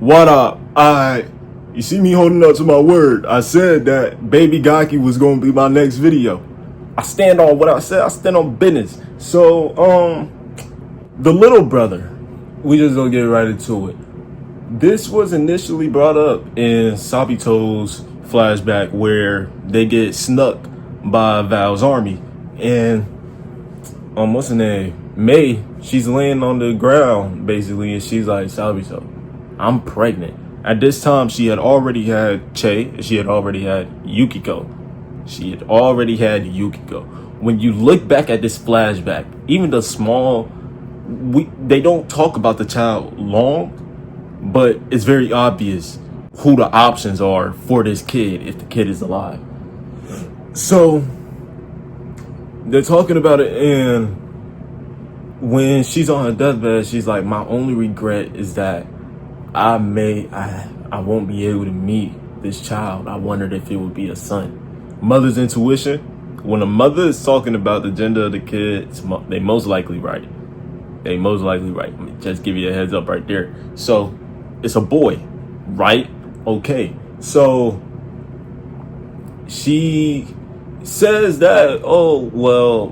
What up? You see me holding up to my word. I said that Baby Gaki was gonna be my next video. I stand on what I said. I stand on business. So, the little brother. We just gonna get right into it. This was initially brought up in Sabito's flashback where they get snuck by Val's army, and what's her name? May, she's laying on the ground basically, and she's like, Sabito, I'm pregnant. At this time, she had already had Che, she had already had Yukiko. When you look back at this flashback, even the small, they don't talk about the child long, but it's very obvious who the options are for this kid if the kid is alive. So they're talking about it, and when she's on her deathbed, she's like, my only regret is that I won't be able to meet this child. I wondered if it would be a son. Mother's intuition. When a mother is talking about the gender of the kid, they most likely right. Just give you a heads up right there. So it's a boy, right? Okay. So she says that, oh, well,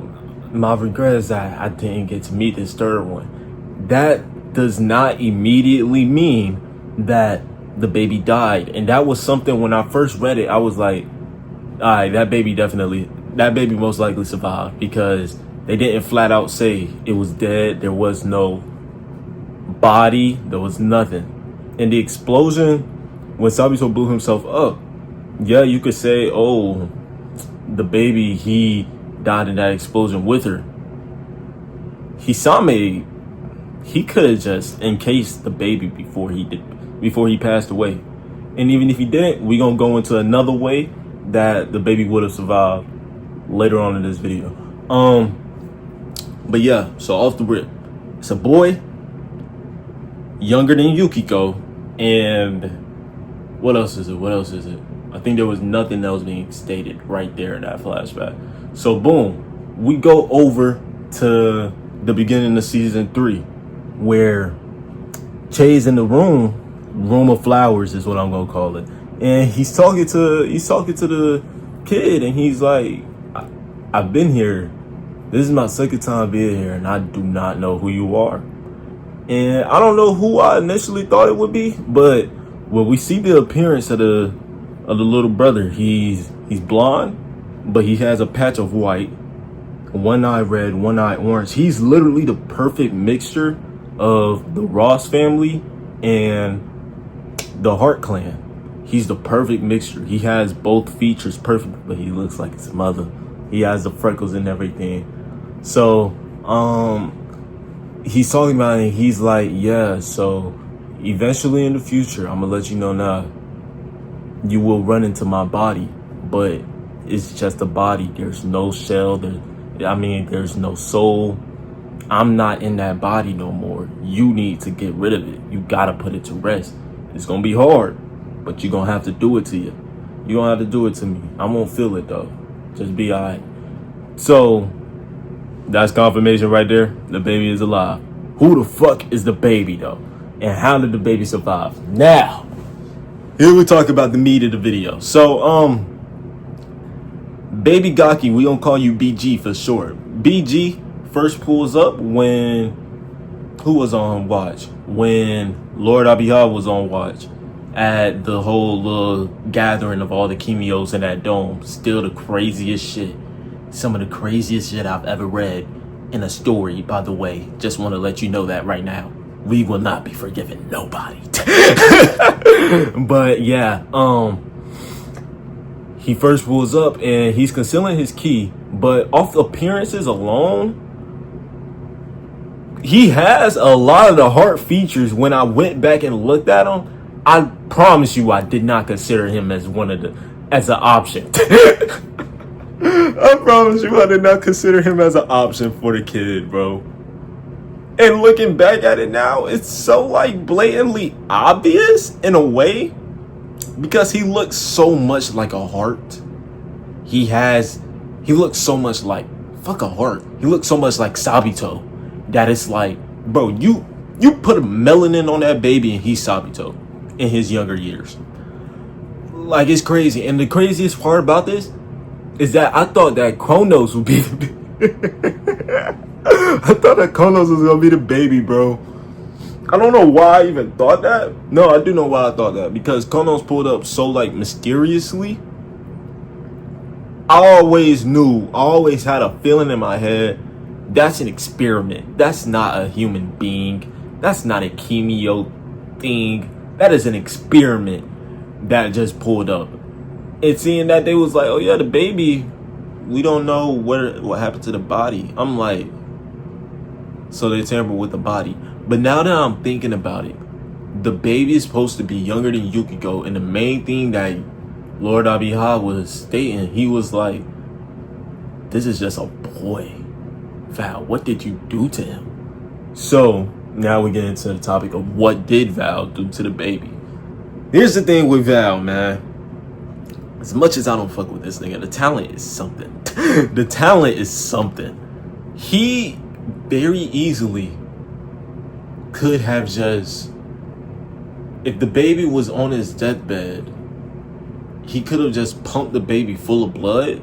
my regret is that I didn't get to meet this third one. That does not immediately mean that the baby died. And that was something when I first read it, I was like, all right, that baby most likely survived, because they didn't flat out say it was dead. There was no body. There was nothing. And the explosion, when Sabito blew himself up, yeah, you could say, oh, the baby, he died in that explosion with her. Hisame, he could have just encased the baby before he passed away. And even if he didn't, we're gonna go into another way that the baby would have survived later on in this video. But yeah, so off the rip, it's a boy younger than Yukiko, and what else is it? I think there was nothing else being stated right there in that flashback. So boom, we go over to the beginning of season 3, where Che's in the room of flowers is what I'm gonna call it, and he's talking to the kid, and he's like, I've been here. This is my second time being here, and I do not know who you are. And I don't know who I initially thought it would be, but when we see the appearance of the little brother, he's blonde, but he has a patch of white, one eye red, one eye orange. He's literally the perfect mixture of the Ross family and the Hart clan. He's the perfect mixture. He has both features perfect, but he looks like his mother. He has the freckles and everything. So he's talking about it, and he's like, yeah, so eventually in the future, I'm gonna let you know now, you will run into my body, but it's just a body. There's no shell. There's no soul. I'm not in that body no more. You need to get rid of it. You gotta put it to rest. It's gonna be hard, but you're gonna have to do it to you. You're gonna have to do it to me. I won't feel it though. Just be alright. So that's confirmation right there. The baby is alive. Who the fuck is the baby though? And how did the baby survive? Now, here we talk about the meat of the video. So, Baby Gaki, we gonna call you BG for short. BG first pulls up when, who was on watch? When Lord Abiha was on watch at the whole little gathering of all the Kimios in that dome. Still the craziest shit. Some of the craziest shit I've ever read in a story, by the way. Just want to let you know that right now. We will not be forgiving nobody. But yeah, he first pulls up and he's concealing his key, but off appearances alone, he has a lot of the heart features. When I went back and looked at him, I promise you I did not consider him as as an option. I promise you I did not consider him as an option for the kid, bro. And looking back at it now, it's so like blatantly obvious in a way, because he looks so much like a heart. He looks so much like fuck a heart. He looks so much like Sabito that it's like, bro, you put a melanin on that baby and he's Sabito. in his younger years. Like, it's crazy. And the craziest part about this is that I thought that Kronos would be the I thought that Kronos was gonna be the baby, bro. I don't know why I even thought that. No, I do know why I thought that. Because Kronos pulled up so, like, mysteriously. I always knew, I always had a feeling in my head, that's an experiment. That's not a human being. That's not a chemio thing. That is an experiment that just pulled up. And seeing that they was like, oh yeah, the baby, we don't know what happened to the body. I'm like, so they tampered with the body. But now that I'm thinking about it, the baby is supposed to be younger than Yukiko, and the main thing that Lord Abiha was stating, he was like, this is just a boy. Val, what did you do to him? So now we get into the topic of what did Val do to the baby. Here's the thing with Val, man. As much as I don't fuck with this nigga, the talent is something. The talent is something. He very easily could have just, if the baby was on his deathbed, he could have just pumped the baby full of blood.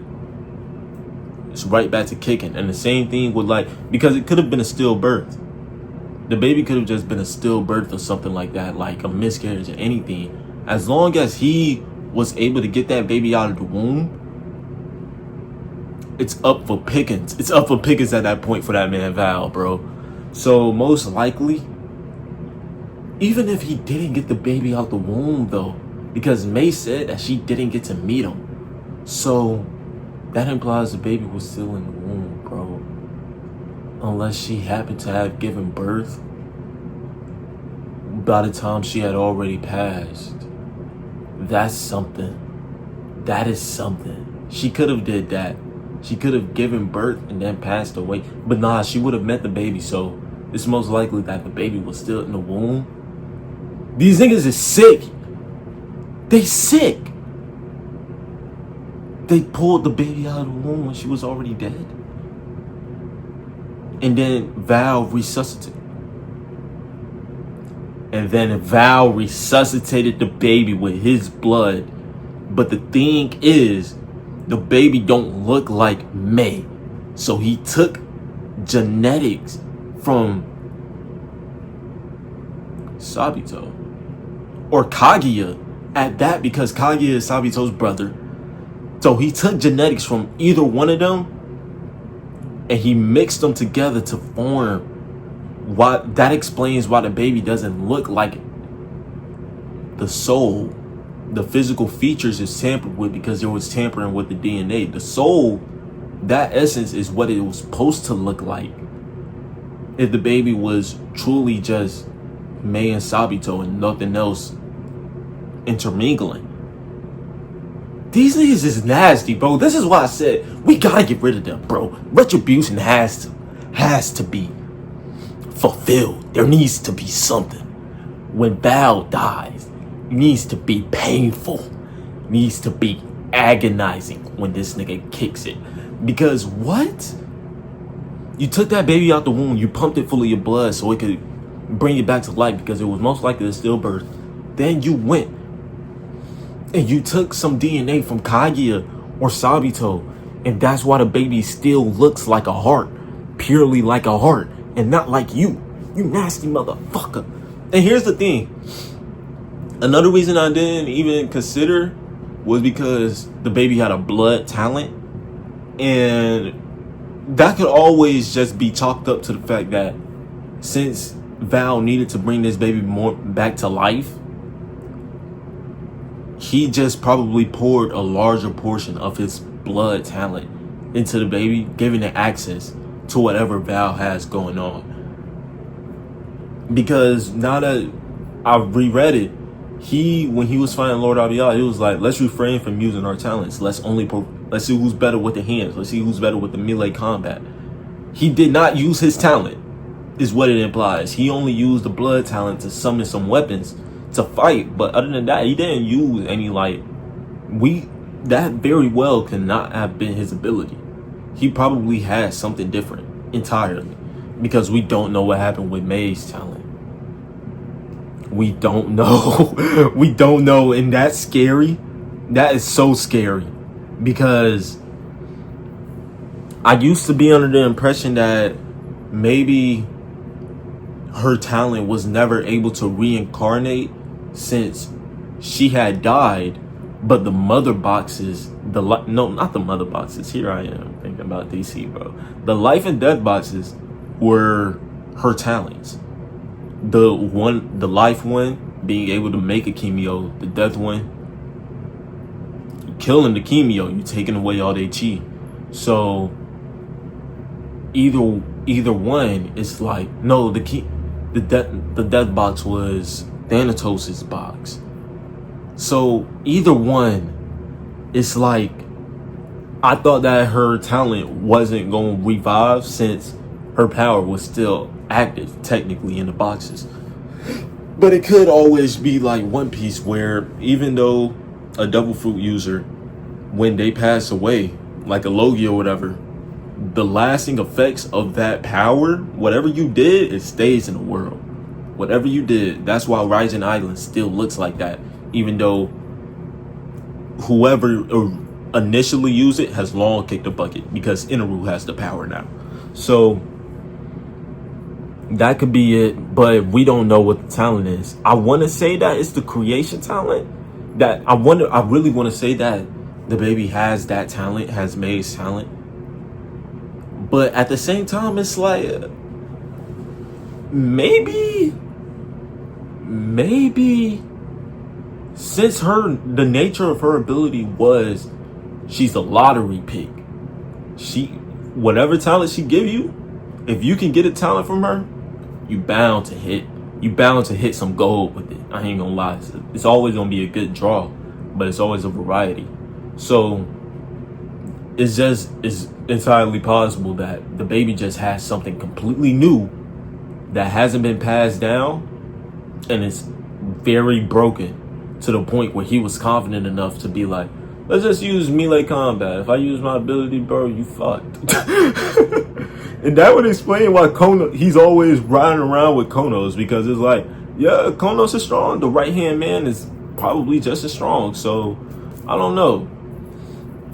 It's right back to kicking. And the same thing with, like, because it could have been a stillbirth. The baby could have just been a stillbirth or something like that, like a miscarriage or anything. As long as he was able to get that baby out of the womb, it's up for pickings. It's up for pickings at that point for that man Val, bro. So most likely, even if he didn't get the baby out the womb though, because May said that she didn't get to meet him, so that implies the baby was still in the womb, bro. Unless she happened to have given birth by the time she had already passed. That's something. That is something. She could have did that. She could have given birth and then passed away. But nah, she would have met the baby, so it's most likely that the baby was still in the womb. These niggas is sick. They sick. They pulled the baby out of the womb when she was already dead. And then Val resuscitated. And then Val resuscitated the baby with his blood. But the thing is, the baby don't look like May. So he took genetics from Sabito. Or Kaguya at that, because Kaguya is Sabito's brother. So he took genetics from either one of them and he mixed them together to form what that explains why the baby doesn't look like the soul. The physical features is tampered with because there was tampering with the DNA. The soul, that essence is what it was supposed to look like if the baby was truly just May and Sabito and nothing else intermingling. These niggas is nasty, bro. This is why I said we gotta get rid of them, bro. Retribution has to be fulfilled. There needs to be something. When Val dies, it needs to be painful. It needs to be agonizing when this nigga kicks it. Because what? You took that baby out the womb, you pumped it full of your blood so it could bring it back to life because it was most likely a stillbirth. Then you went and you took some DNA from Kaguya or Sabito, and that's why the baby still looks like a heart, purely like a heart, and not like you nasty motherfucker. And here's the thing, another reason I didn't even consider was because the baby had a blood talent, and that could always just be chalked up to the fact that since Val needed to bring this baby more back to life, he just probably poured a larger portion of his blood talent into the baby, giving it access to whatever Val has going on. Because now that I've reread it, when he was fighting Lord Abiyah, he was like, let's refrain from using our talents. Let's see who's better with the hands. Let's see who's better with the melee combat. He did not use his talent, is what it implies. He only used the blood talent to summon some weapons to fight, but other than that, he didn't use any, like, that very well cannot have been his ability. He probably had something different entirely, because we don't know what happened with May's talent. We don't know. We don't know, and that's scary. That is so scary because I used to be under the impression that maybe her talent was never able to reincarnate since she had died, but the mother boxes, no, not the mother boxes. Here I am thinking about DC, bro. The life and death boxes were her talents. The life one being able to make a chemio, the death one killing the chemio, you taking away all their chi. So either one is like, no, the death box was Thanatos' box. So either one, it's like, I thought that her talent wasn't going to revive since her power was still active technically in the boxes. But it could always be like One Piece, where even though a double fruit user, when they pass away, like a Logi or whatever, the lasting effects of that power, whatever you did, it stays in the world. Whatever you did, that's why Rising Island still looks like that, even though whoever initially used it has long kicked the bucket, because Inaru has the power now. So that could be it, but we don't know what the talent is. I want to say that it's the creation talent. That I really want to say that the baby has that talent, has May's talent. But at the same time, it's like, maybe since the nature of her ability was she's a lottery pick. Whatever talent she give you, if you can get a talent from her, you bound to hit some gold with it. I ain't gonna lie. It's always gonna be a good draw, but it's always a variety. So it's entirely possible that the baby just has something completely new that hasn't been passed down, and it's very broken to the point where he was confident enough to be like, let's just use melee combat. If I use my ability, bro, you fucked. And that would explain why he's always riding around with Konos, because it's like, yeah, Konos is strong. The right-hand man is probably just as strong. So I don't know.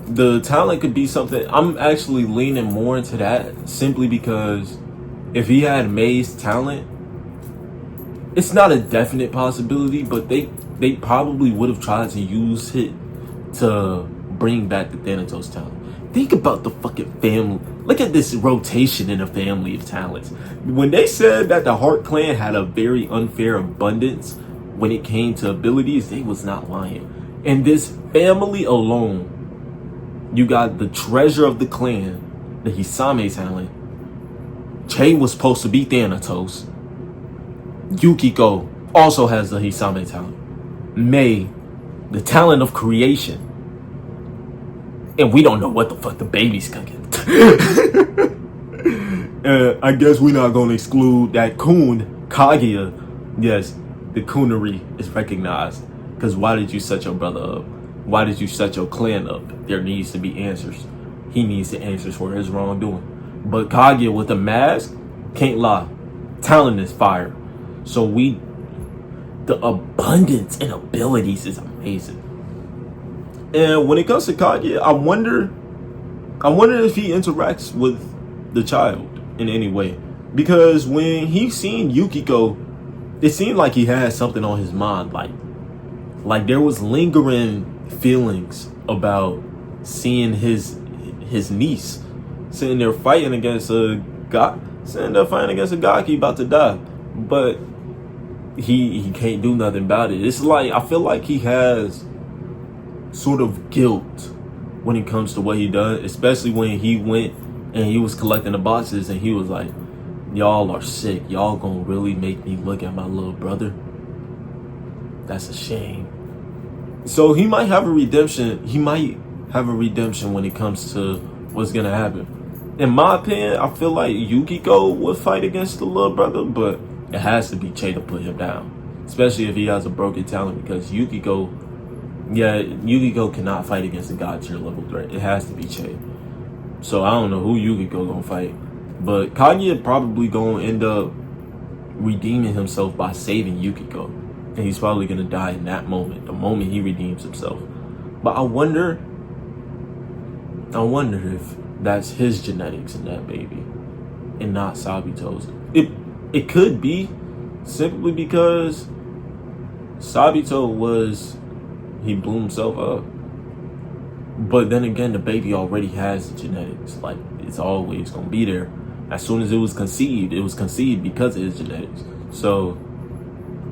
The talent could be something. I'm actually leaning more into that, simply because if he had May's talent, it's not a definite possibility, but they probably would have tried to use it to bring back the Thanatos talent. Think about the fucking family. Look at this rotation in a family of talents. When they said that the Heart Clan had a very unfair abundance when it came to abilities, they was not lying. In this family alone, you got the treasure of the clan, the Hisame talent. Che was supposed to be Thanatos. Yukiko also has the Hisame talent. May, the talent of creation. And we don't know what the fuck the baby's cooking. I guess we're not going to exclude that Kun, Kaguya. Yes, the coonery is recognized. Because why did you set your brother up? Why did you set your clan up? There needs to be answers. He needs the answers for his wrongdoing. But Kaguya with a mask, can't lie. Talent is fire. So the abundance in abilities is amazing. And when it comes to Kaguya, I wonder if he interacts with the child in any way. Because when he seen Yukiko, it seemed like he had something on his mind. Like there was lingering feelings about seeing his niece sitting there fighting against a Gaki about to die. But he can't do nothing about it. It's like, I feel like he has sort of guilt when it comes to what he done, especially when he went and he was collecting the boxes and he was like, y'all are sick. Y'all gonna really make me look at my little brother? That's a shame. So he might have a redemption. He might have a redemption when it comes to what's gonna happen. In my opinion, I feel like Yukiko would fight against the little brother, but it has to be Che to put him down, especially if he has a broken talent, because Yukiko cannot fight against a god tier level threat. It has to be Che. So I don't know who Yukiko gonna fight, but Kaguya probably gonna end up redeeming himself by saving Yukiko. And he's probably gonna die in that moment, the moment he redeems himself. But I wonder if that's his genetics in that baby and not Sabito's. It could be simply because Sabito he blew himself up. But then again, the baby already has the genetics. Like, it's always gonna be there. As soon as it was conceived because of his genetics. So,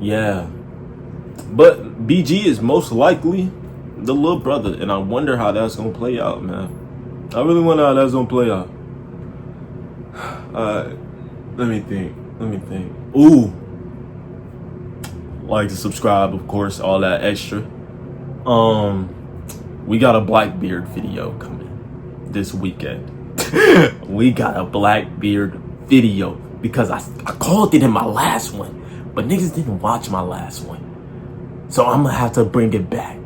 yeah. But BG is most likely the little brother, and I wonder how that's gonna play out, man. I really wonder how that's gonna play out. Let me think. Ooh. Like to subscribe, of course, all that extra. We got a Blackbeard video coming this weekend. We got a Blackbeard video because I called it in my last one, but niggas didn't watch my last one. So I'm gonna have to bring it back.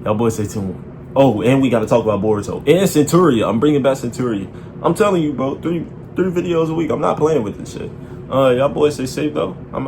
Y'all boys stay tuned. Oh, and we gotta talk about Boruto and Centuria. I'm bringing back Centuria. I'm telling you, bro, three videos a week. I'm not playing with this shit. Y'all boys stay safe though.